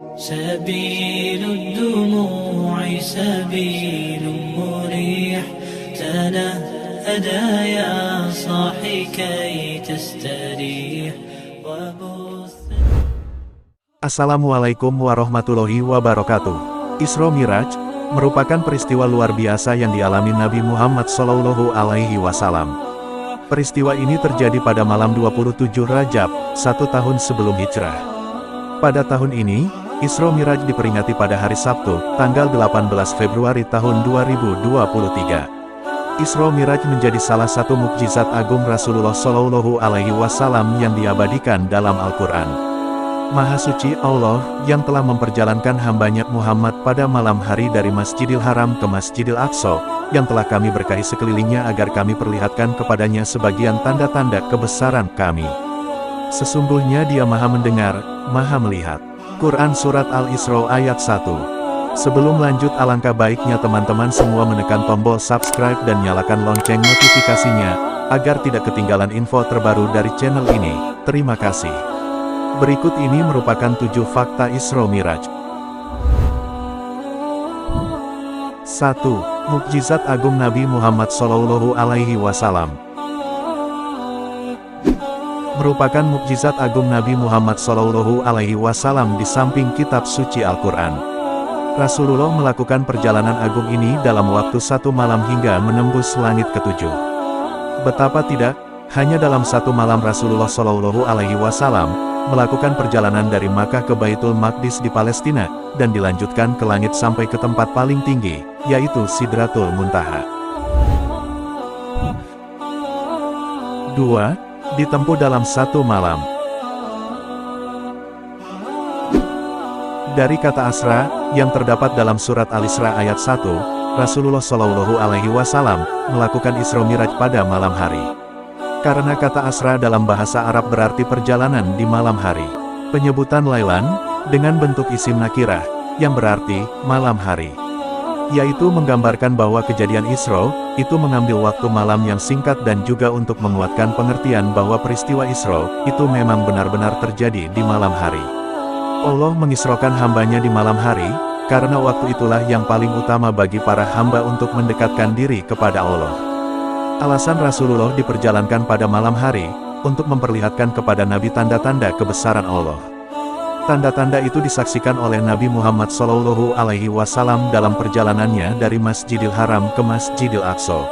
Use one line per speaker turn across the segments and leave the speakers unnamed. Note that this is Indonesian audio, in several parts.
سبيل الدموع سبيل مريح تنهدى يا صاحي كي تستريح وبث.
Assalamualaikum warahmatullahi wabarakatuh. Isra Miraj merupakan peristiwa luar biasa yang dialami Nabi Muhammad SAW. Peristiwa ini terjadi pada malam 27 Rajab, 1 tahun sebelum hijrah. Pada tahun ini, Isra Miraj diperingati pada hari Sabtu, tanggal 18 Februari tahun 2023. Isra Miraj menjadi salah satu mukjizat agung Rasulullah SAW yang diabadikan dalam Al-Quran. Maha suci Allah yang telah memperjalankan hambanya Muhammad pada malam hari dari Masjidil Haram ke Masjidil Aqsa, yang telah kami berkahi sekelilingnya agar kami perlihatkan kepadanya sebagian tanda-tanda kebesaran kami. Sesungguhnya Dia Maha Mendengar, Maha Melihat. Quran Surat Al-Isra ayat 1. Sebelum lanjut, alangkah baiknya teman-teman semua menekan tombol subscribe dan nyalakan lonceng notifikasinya, agar tidak ketinggalan info terbaru dari channel ini. Terima kasih. Berikut ini merupakan 7 fakta Isra Miraj. 1. Mukjizat agung Nabi Muhammad SAW. Merupakan mukjizat agung Nabi Muhammad SAW di samping kitab suci Al-Quran. Rasulullah melakukan perjalanan agung ini dalam waktu 1 malam hingga menembus langit ke-7. Betapa tidak, hanya dalam 1 malam Rasulullah SAW melakukan perjalanan dari Makkah ke Baitul Maqdis di Palestina, dan dilanjutkan ke langit sampai ke tempat paling tinggi, yaitu Sidratul Muntaha. 2. Ditempuh dalam 1 malam. Dari kata asra, yang terdapat dalam surat Al-Isra ayat 1, Rasulullah SAW melakukan Isra Miraj pada malam hari. Karena kata asra dalam bahasa Arab berarti perjalanan di malam hari. Penyebutan lailan, dengan bentuk isim nakirah, yang berarti malam hari, yaitu menggambarkan bahwa kejadian Isra itu mengambil waktu malam yang singkat, dan juga untuk menguatkan pengertian bahwa peristiwa Isra itu memang benar-benar terjadi di malam hari. Allah mengisrokan hambanya di malam hari, karena waktu itulah yang paling utama bagi para hamba untuk mendekatkan diri kepada Allah. Alasan Rasulullah diperjalankan pada malam hari, untuk memperlihatkan kepada Nabi tanda-tanda kebesaran Allah. Tanda-tanda itu disaksikan oleh Nabi Muhammad SAW dalam perjalanannya dari Masjidil Haram ke Masjidil Aqsa.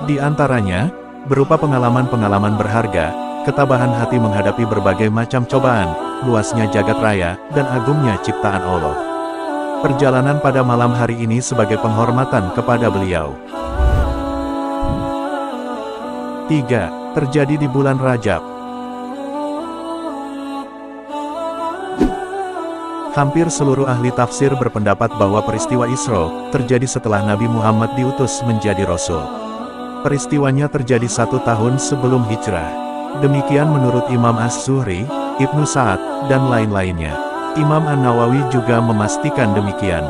Di antaranya, berupa pengalaman-pengalaman berharga, ketabahan hati menghadapi berbagai macam cobaan, luasnya jagat raya, dan agungnya ciptaan Allah. Perjalanan pada malam hari ini sebagai penghormatan kepada beliau. 3. Terjadi di bulan Rajab. Hampir seluruh ahli tafsir berpendapat bahwa peristiwa Isra terjadi setelah Nabi Muhammad diutus menjadi Rasul. Peristiwanya terjadi 1 tahun sebelum hijrah. Demikian menurut Imam As-Zuhri, Ibnu Sa'ad, dan lain-lainnya. Imam An-Nawawi juga memastikan demikian.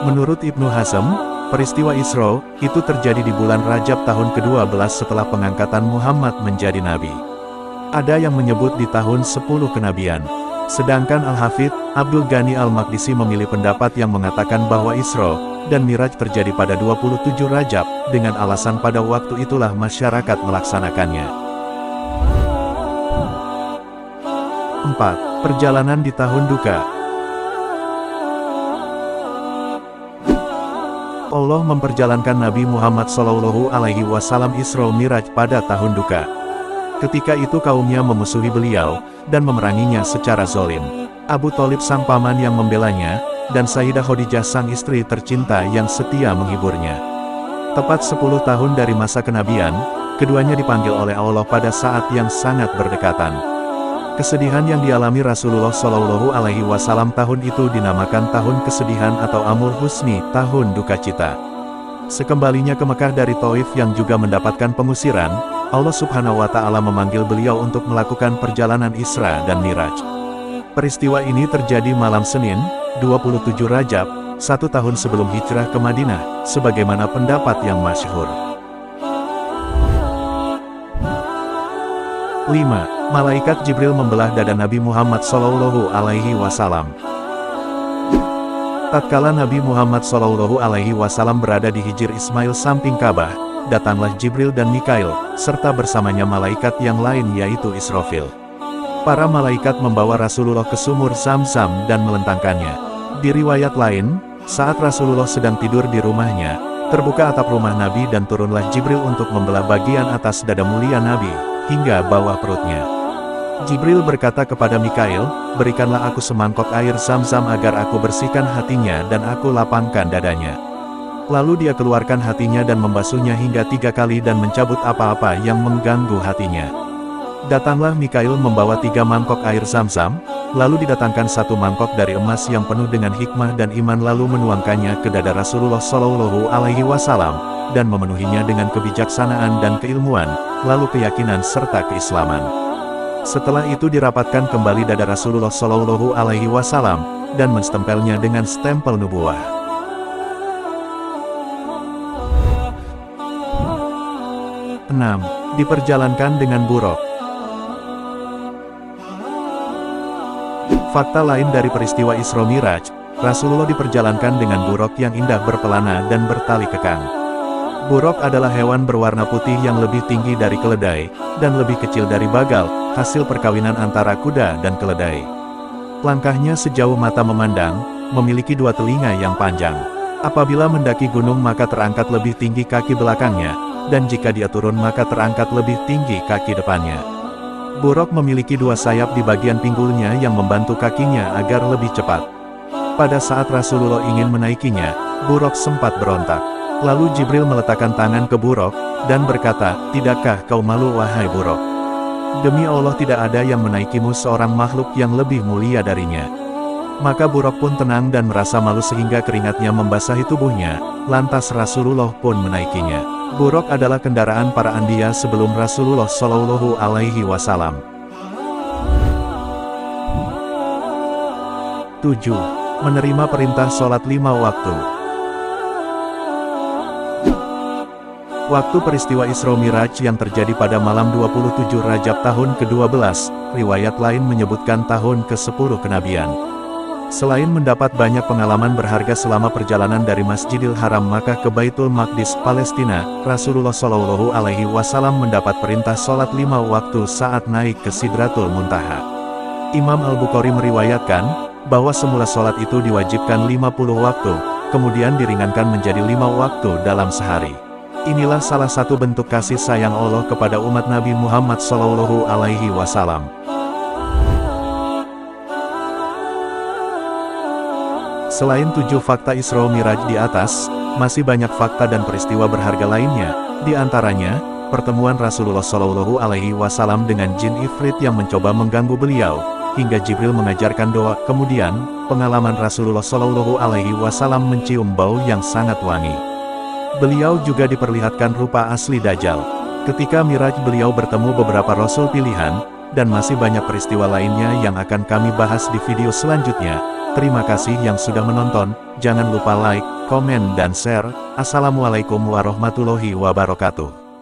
Menurut Ibnu Hazm, peristiwa Isra itu terjadi di bulan Rajab tahun ke-12 setelah pengangkatan Muhammad menjadi Nabi. Ada yang menyebut di tahun 10 kenabian. Sedangkan Al-Hafidh Abdul Ghani Al-Maqdisi memilih pendapat yang mengatakan bahwa Isra dan Miraj terjadi pada 27 Rajab, dengan alasan pada waktu itulah masyarakat melaksanakannya. 4. Perjalanan di tahun duka. Allah memperjalankan Nabi Muhammad SAW Isra Miraj pada tahun duka. Ketika itu kaumnya memusuhi beliau, dan memeranginya secara zalim. Abu Thalib sang paman yang membelanya, dan Sayyidah Khadijah sang istri tercinta yang setia menghiburnya. Tepat 10 tahun dari masa kenabian, keduanya dipanggil oleh Allah pada saat yang sangat berdekatan. Kesedihan yang dialami Rasulullah SAW tahun itu dinamakan tahun kesedihan atau Amul Husni, tahun duka cita. Sekembalinya ke Mekah dari Taif yang juga mendapatkan pengusiran, Allah Subhanahu wa Ta'ala memanggil beliau untuk melakukan perjalanan Isra dan Miraj. Peristiwa ini terjadi malam Senin, 27 Rajab, 1 tahun sebelum hijrah ke Madinah, sebagaimana pendapat yang masyhur. 5. Malaikat Jibril membelah dada Nabi Muhammad SAW. Tatkala Nabi Muhammad SAW berada di Hijr Ismail samping Ka'bah, datanglah Jibril dan Mikail, serta bersamanya malaikat yang lain yaitu Israfil. Para malaikat membawa Rasulullah ke sumur Zam-Zam dan melentangkannya. Di riwayat lain, saat Rasulullah sedang tidur di rumahnya, terbuka atap rumah Nabi dan turunlah Jibril untuk membelah bagian atas dada mulia Nabi, hingga bawah perutnya. Jibril berkata kepada Mikail, "Berikanlah aku semangkok air Zam-Zam agar aku bersihkan hatinya dan aku lapangkan dadanya." Lalu dia keluarkan hatinya dan membasuhnya hingga 3 kali dan mencabut apa-apa yang mengganggu hatinya. Datanglah Mikail membawa 3 mangkok air Zam-Zam, lalu didatangkan 1 mangkok dari emas yang penuh dengan hikmah dan iman lalu menuangkannya ke dada Rasulullah SAW, dan memenuhinya dengan kebijaksanaan dan keilmuan, lalu keyakinan serta keislaman. Setelah itu dirapatkan kembali dada Rasulullah SAW, dan menstempelnya dengan stempel nubuwah. 6. Diperjalankan dengan buruk. Fakta lain dari peristiwa Isra Miraj, Rasulullah diperjalankan dengan buruk yang indah berpelana dan bertali kekang. Buruk adalah hewan berwarna putih yang lebih tinggi dari keledai, dan lebih kecil dari bagal, hasil perkawinan antara kuda dan keledai. Langkahnya sejauh mata memandang, memiliki 2 telinga yang panjang. Apabila mendaki gunung maka terangkat lebih tinggi kaki belakangnya, dan jika dia turun maka terangkat lebih tinggi kaki depannya. Buruk memiliki 2 sayap di bagian pinggulnya yang membantu kakinya agar lebih cepat. Pada saat Rasulullah ingin menaikinya, buruk sempat berontak. Lalu Jibril meletakkan tangan ke buruk, dan berkata, "Tidakkah kau malu wahai buruk? Demi Allah tidak ada yang menaikimu seorang makhluk yang lebih mulia darinya." Maka buruk pun tenang dan merasa malu sehingga keringatnya membasahi tubuhnya, lantas Rasulullah pun menaikinya. Buruk adalah kendaraan para anbiya sebelum Rasulullah SAW. 7. Menerima perintah sholat 5 waktu. Waktu peristiwa Isra Miraj yang terjadi pada malam 27 Rajab tahun ke-12, riwayat lain menyebutkan tahun ke-10 kenabian. Selain mendapat banyak pengalaman berharga selama perjalanan dari Masjidil Haram Makkah ke Baitul Maqdis, Palestina, Rasulullah SAW mendapat perintah sholat 5 waktu saat naik ke Sidratul Muntaha. Imam Al-Bukhari meriwayatkan, bahwa semula sholat itu diwajibkan 50 waktu, kemudian diringankan menjadi 5 waktu dalam sehari. Inilah salah satu bentuk kasih sayang Allah kepada umat Nabi Muhammad SAW. Selain 7 fakta Isra Miraj di atas, masih banyak fakta dan peristiwa berharga lainnya, di antaranya, pertemuan Rasulullah SAW dengan jin Ifrit yang mencoba mengganggu beliau, hingga Jibril mengajarkan doa, kemudian, pengalaman Rasulullah SAW mencium bau yang sangat wangi. Beliau juga diperlihatkan rupa asli Dajjal. Ketika Miraj beliau bertemu beberapa Rasul pilihan, dan masih banyak peristiwa lainnya yang akan kami bahas di video selanjutnya. Terima kasih yang sudah menonton, jangan lupa like, komen dan share. Assalamualaikum warahmatullahi wabarakatuh.